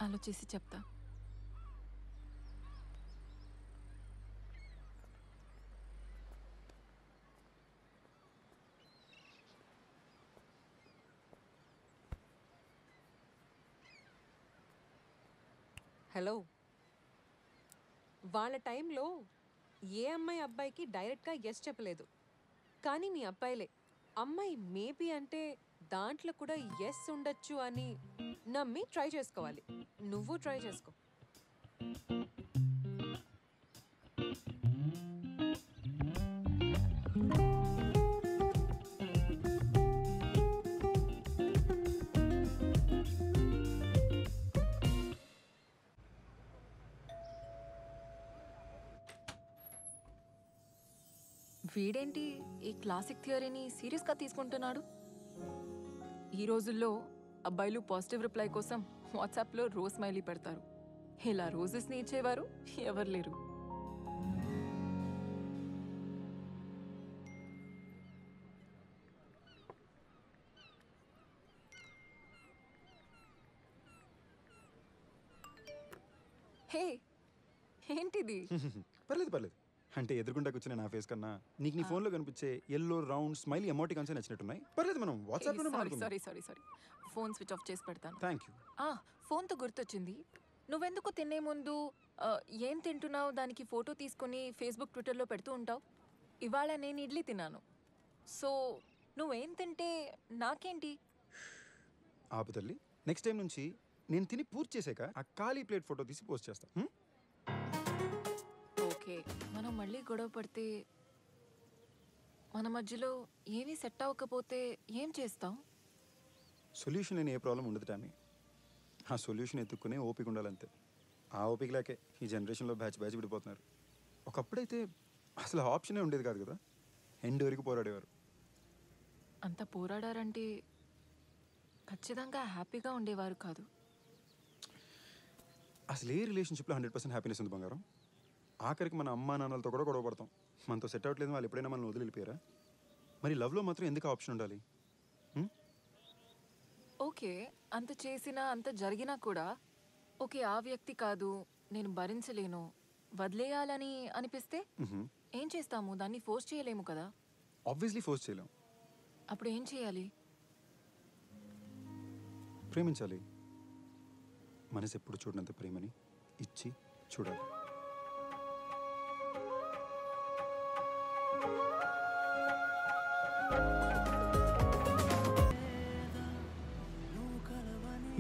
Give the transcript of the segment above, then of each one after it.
ఆలోచిసి చెప్తా. హలో, వాళ్ళ టైంలో ఏ అమ్మాయి అబ్బాయికి డైరెక్ట్గా ఎస్ చెప్పలేదు. కానీ మీ అబ్బాయిలే అమ్మాయి మేబీ అంటే దాంట్లో కూడా ఎస్ ఉండొచ్చు అని నమ్మి ట్రై చేసుకోవాలి. నువ్వు ట్రై చేసుకో. వీడేంటి ఈ క్లాసిక్ థియరీని సీరియస్గా తీసుకుంటున్నాడు? ఈ రోజుల్లో అబ్బాయిలు పాజిటివ్ రిప్లై కోసం వాట్సాప్లో రోజ్ స్మైలీ పెడతారు. ఇలా రోజెస్ని ఇచ్చేవారు ఎవరు లేరు. హే, ఏంటిది? పర్లేదు పర్లేదు. అంటే ఎదురుకుండా కూర్చునే నా ఫేస్ కన్నా నీకు నీ ఫోన్లో కనిపించే ఎల్లో రౌండ్ స్మైలీ ఎమోటికాన్స్ నచ్చినట్టున్నాయి. పర్లేదు, మనం వాట్సాప్లో సారీ ఫోన్ స్విచ్ ఆఫ్ చేసి పెడతాను. Thank you. ఫోన్తో గుర్తొచ్చింది, నువ్వెందుకు తినే ముందు ఏం తింటున్నావు దానికి ఫోటో తీసుకొని ఫేస్బుక్ ట్విట్టర్లో పెడుతూ ఉంటావు? ఇవాళ నేను ఇడ్లీ తిన్నాను, సో నువ్వేం తింటే నాకేంటి? ఆపు తల్లి, నెక్స్ట్ టైం నుంచి నేను తిని పూర్తి చేసాక ఆ ఖాళీ ప్లేట్ ఫోటో తీసి పోస్ట్ చేస్తా. ఓకే, మనం మళ్ళీ గొడవ పడితే మన మధ్యలో ఏమీ సెట్ అవ్వకపోతే ఏం చేస్తాం? సొల్యూషన్ లేని ఏ ప్రాబ్లం ఉండదు టామీ. ఆ సొల్యూషన్ ఎత్తుక్కునే ఓపిక ఉండాలంతే. ఆ ఓపిక లేకే ఈ జనరేషన్లో బ్యాచ్ విడిపోతున్నారు. ఒకప్పుడైతే అసలు ఆప్షనే ఉండేది కాదు కదా, ఎండ్ వరకు పోరాడేవారు. అంత పోరాడారంటే ఖచ్చితంగా హ్యాపీగా ఉండేవారు కాదు. అసలు ఏ రిలేషన్షిప్లో 100% హ్యాపీనెస్ ఉంది బంగారం? ఆఖరికి మన అమ్మా నాన్నలతో కూడా గొడవ పడతాం. మనతో సెట్ అవ్వట్లేదు, వాళ్ళు ఎప్పుడైనా మనల్ని వదిలిపోయారా? మరి లవ్లో మాత్రం ఎందుకు ఆప్షన్ ఉండాలి? ఓకే, అంత చేసినా అంత జరిగినా కూడా ఓకే ఆ వ్యక్తి కాదు, నేను భరించలేను, వదిలేయాలని అనిపిస్తే ఏం చేస్తాము? దాన్ని ఫోర్స్ చేయలేము కదా. ఆబ్వియస్లీ ఫోర్స్ చేయలేం. అప్పుడు ఏం చేయాలి? ప్రేమించాలి. మనసు ఎప్పుడు చూడనంత ప్రేమని ఇచ్చి చూడాలి.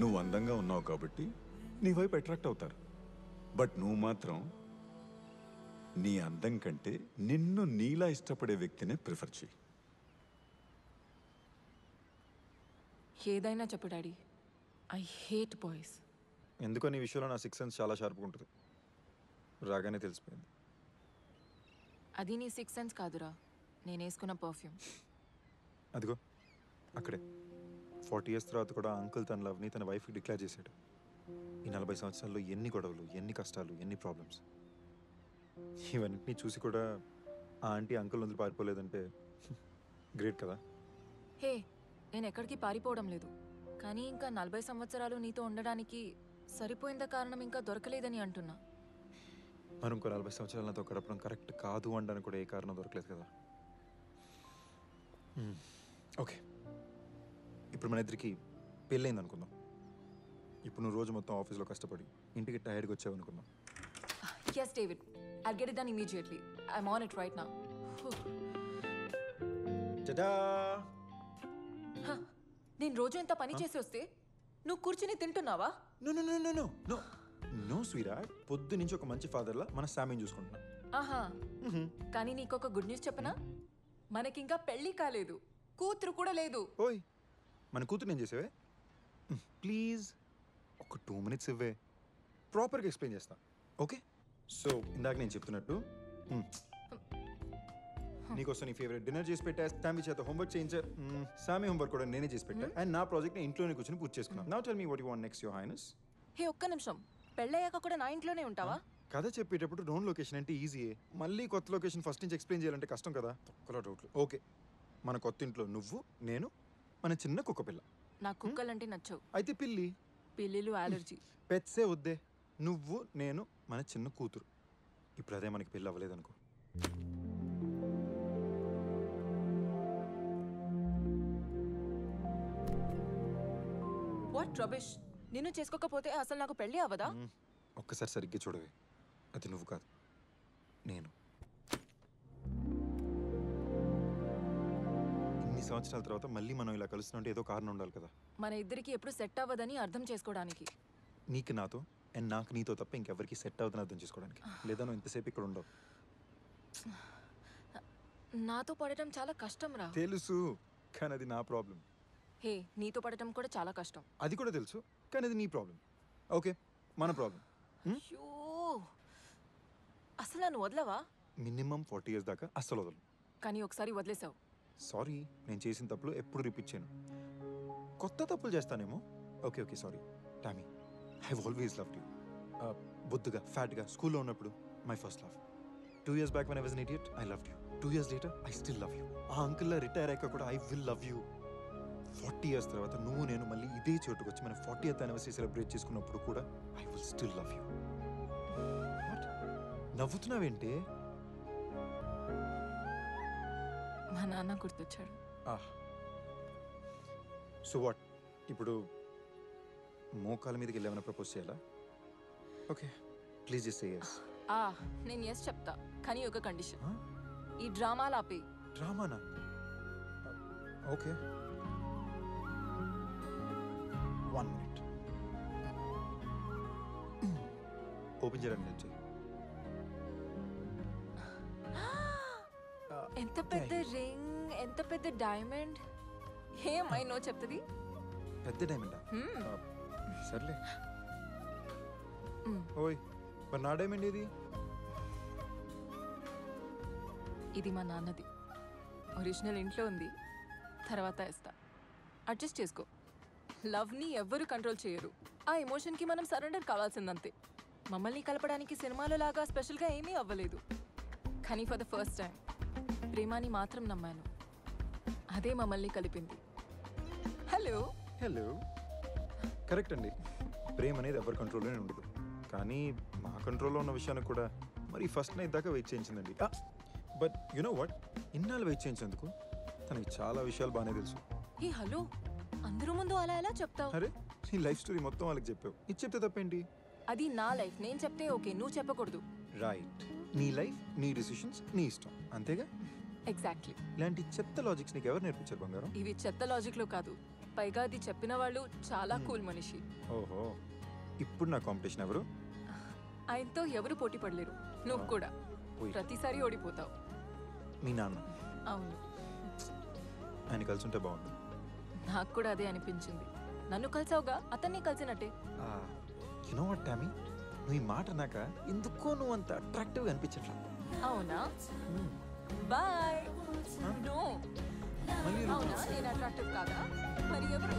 నువ్వు అందంగా ఉన్నావు కాబట్టి నీ వైపు అట్రాక్ట్ అవుతారు. బట్ నువ్వు మాత్రం నీ అందం కంటే నిన్ను నీలా ఇష్టపడే వ్యక్తినే ప్రిఫర్ చేయి. ఏదైనా చెప్పు డాడీ, ఐ హేట్ బాయ్స్. ఎందుకో నీ విషయంలో నా 6 సెన్స్ చాలా షార్ప్గా ఉంటుంది. రాగానే తెలిసిపోయింది. అది నీ 6 సెన్స్ కాదురా, నేను వేసుకున్న పర్ఫ్యూమ్. అదిగో అక్కడే 40 years తర్వాత కూడా అంకుల్ తన లవ్ని తన వైఫ్కి డిక్లేర్ చేశాడు. ఈ 40 సంవత్సరాల్లో ఎన్ని గొడవలు, ఎన్ని కష్టాలు, ఎన్ని ప్రాబ్లమ్స్. ఇవన్నీ చూసి కూడా ఆ ఆంటీ అంకుల్ వదిలి పారిపోలేదంటే గ్రేట్ కదా. హే, నేను ఎక్కడికి పారిపోవడం లేదు, కానీ ఇంకా 40 సంవత్సరాలు నీతో ఉండడానికి సరిపోయింద కారణం ఇంకా దొరకలేదని అంటున్నా. మరి ఇంకో 40 సంవత్సరాలు నాతో గడపడం కరెక్ట్ కాదు అనడానికి కూడా ఏ కారణం దొరకలేదు కదా. ఓకే, ఇప్పుడు మన ఇద్దరికి పెళ్ళైంది అనుకుందాం. ఇప్పుడు నువ్వు రోజు మొత్తం ఆఫీస్లో కష్టపడి ఇంటికి టైర్డ్గా వచ్చావు అనుకుందాం. Yes David, I'll get it done immediately. I'm on it right now. నేను రోజు ఎంత పని చేసి వస్తే నువ్వు కూర్చుని తింటున్నావా? నో స్వీరా, పొద్దు నుంచి ఒక మంచి ఫాదర్లా మన శామీని చూసుకుంటున్నా. ఆహా, కానీ నీకొక గుడ్ న్యూస్ చెప్పనా? మనకింకా పెళ్లి కాలేదు, కూతురు కూడా లేదు. ఓయ్, మన కూతురు నేను చేసేవే. ప్లీజ్ ఒక 2 minutes ఇవ్వే, ప్రాపర్గా ఎక్స్ప్లెయిన్ చేస్తా. ఓకే, సో ఇందాక నేను చెప్తున్నట్టు నీకోసం నీ ఫేవరెట్ డిన్నర్ చేసి పెట్టా, సామి చేత హోంవర్క్ చేయించా, సామి హోంవర్క్ కూడా నేనే చేసి పెట్టా, అండ్ నా ప్రాజెక్ట్ ఇంట్లోనే కూర్చొని పూర్తి చేసుకున్నాను. Now tell me what you want next, your highness. Hey, ఒక్క నిమిషం, పెళ్ళయ్యాక కూడా నా ఇంట్లోనే ఉంటావా? కథ చెప్పేటప్పుడు రోన్ లొకేషన్ అంటే ఈజీయే, మళ్ళీ కొత్త లొకేషన్ ఫస్ట్ నుంచి ఎక్స్ప్లెయిన్ చేయాలంటే కష్టం కదా. తొక్కలో డౌట్లు. ఓకే, మన కొత్త ఇంట్లో నువ్వు, నేను, మన చిన్న కుక్క పిల్ల. నాకు కుక్కలంటే నచ్చవు. అయితే పిల్లి. పిల్లిలు అలర్జీ. పెట్సే వద్దే. నువ్వు నేను మన చిన్న కూతురు. ఇప్పుడు అదే మనకి పెళ్ళి అవ్వలేదనుకో. What rubbish. నిన్ను చేసుకోకపోతే అసలు నాకు పెళ్ళి అవ్వదా? ఒక్కసారి సరిగ్గా చూడవే. అది నువ్వు కాదు, నేను. ఇన్ని సంవత్సరాల తర్వాత మళ్ళీ మనం ఇలా కలుస్తుంటే ఏదో కారణం ఉండాలి కదా. మన ఇద్దరికి ఎప్పుడు సెట్ అవ్వదని అర్థం చేసుకోవడానికి. నీకు నాతో అండ్ నాకు నీతో తప్ప ఇంకెవరికి సెట్ అవుతుందని అర్థం చేసుకోవడానికి. లేదా నువ్వు ఇంతసేపు ఇక్కడ ఉండవు. నాతో పడటం చాలా కష్టం రా. తెలుసు, కానీ అది నా ప్రాబ్లం. హే, నీతో పడటం కూడా చాలా కష్టం. అది కూడా తెలుసు, కానీ అది నీ ప్రాబ్లం. ఓకే, మన ప్రాబ్లం. అయ్యో, అసలు నన్ను వదలవా? మినిమం 40 years దాకా అస్సలు వదలు. కానీ ఒకసారి వదిలేసావు. సారీ, నేను చేసిన తప్పులు ఎప్పుడు రిపీట్ చేయను. కొత్త తప్పులు చేస్తానేమో. Okay okay, sorry Tommy. I always loved you. బొద్దుగా ఫ్యాట్గా స్కూల్లో ఉన్నప్పుడు my first love. 2 years back when I was an idiot, I loved you. 2 years later, I still love you. ఆ అంకుల్లా రిటైర్ అయ్యాక కూడా I will love you. 40 years తర్వాత నువ్వు నేను మళ్ళీ ఇదే చోటుకు వచ్చి మన 40th anniversary సెలబ్రేట్ చేసుకున్నప్పుడు కూడా I will still love you. నవ్వుతున్నావేంటి? మా నాన్న గుర్తొచ్చాడు. సో వాట్, ఇప్పుడు మోకాల మీదకి వెళ్ళేమైనా ప్రపోజ్ చేయాలా? Okay, please just say yes. నేను ఎస్ చెప్తా, కానీ ఒక కండిషన్. ఈ డ్రామాలు ఆపే. డ్రామానా? Okay, 1 minute. ఓపెన్ చేయడానికి హెల్ప్ చేయి. ఎంత పెద్ద రింగ్, ఎంత పెద్ద డైమండ్. ఏమై నో చెప్తుంది. పెద్ద డైమండా? సర్లే. ఓయ్, మరి నా డైమండ్ ఏది? ఇది మా నాన్నది. ఒరిజినల్ ఇంట్లో ఉంది, తర్వాత ఇస్తా. అడ్జస్ట్ చేసుకో. లవ్ని ఎవ్వరూ కంట్రోల్ చేయరు. ఆ ఎమోషన్కి మనం సరెండర్ కావాల్సిందంతే. మమ్మల్ని కలపడానికి సినిమాలో లాగా స్పెషల్గా ఏమీ అవ్వలేదు. కానీ ఫర్ ద ఫస్ట్ టైం ప్రేమాని మాత్రం నమ్మాను. అదే మమ్మల్ని కలిపింది. Hello hello. కరెక్ట్ అండి, ప్రేమ అనేది ఎవరి కంట్రోల్లోనే ఉండదు. కానీ మా కంట్రోల్లో ఉన్న విషయానికి కూడా మరి ఫస్ట్ నైట్ దాకా వెయిట్ చేయించిందండి. బట్ యు నో వాట్, ఇన్నాళ్ళు వెయిట్ చేయించేందుకు తనకి చాలా విషయాలు బాగానే తెలుసు. హే హలో, అందరూ ముందు అలా ఎలా చెప్తావు? అరే, నీ లైఫ్ స్టోరీ మొత్తం వాళ్ళకి చెప్పావు. ఇది చెప్తే తప్పేంటి? అది నా లైఫ్, నేను చెప్తే ఓకే, నువ్వు చెప్పకూడదు. రైట్, నీ లైఫ్, నీ డిసిషన్స్, నీ ఇష్టం, అంతేగా? ఎగ్జాక్ట్లీ. ఇలాంటి చెత్త లాజిక్స్ నీకు ఎవరు నేర్పించారు బంగారం? ఇవి చెత్త లాజిక్లో కాదు, పైగా అది చెప్పిన వాళ్ళు చాలా కూల్ మనిషి. ఓహో, ఇప్పుడు నా కాంపిటీషన్ ఎవరు? ఆయనతో ఎవరు పోటీ పడలేరు. నువ్వు కూడా పోయి. ప్రతిసారి ఓడిపోతావు. మీ నాన్న. అవును, ఆయన కలిసి ఉంటే బాగుంది. నాకు కూడా అదే అనిపించింది. నన్ను కలిసావుగా, అతన్ని కలిసినట్టే. యు నో వాట్ టామీ, నువ్వు ఈ మాట నాక ఎందుకో నువ్వు అంత అట్రాక్టివ్గా అనిపించట్లా. అవునా? బాయ్. నో, మళ్ళీ అవునా? నేను అట్రాక్టివ్ కాదా? మరి ఎవరు?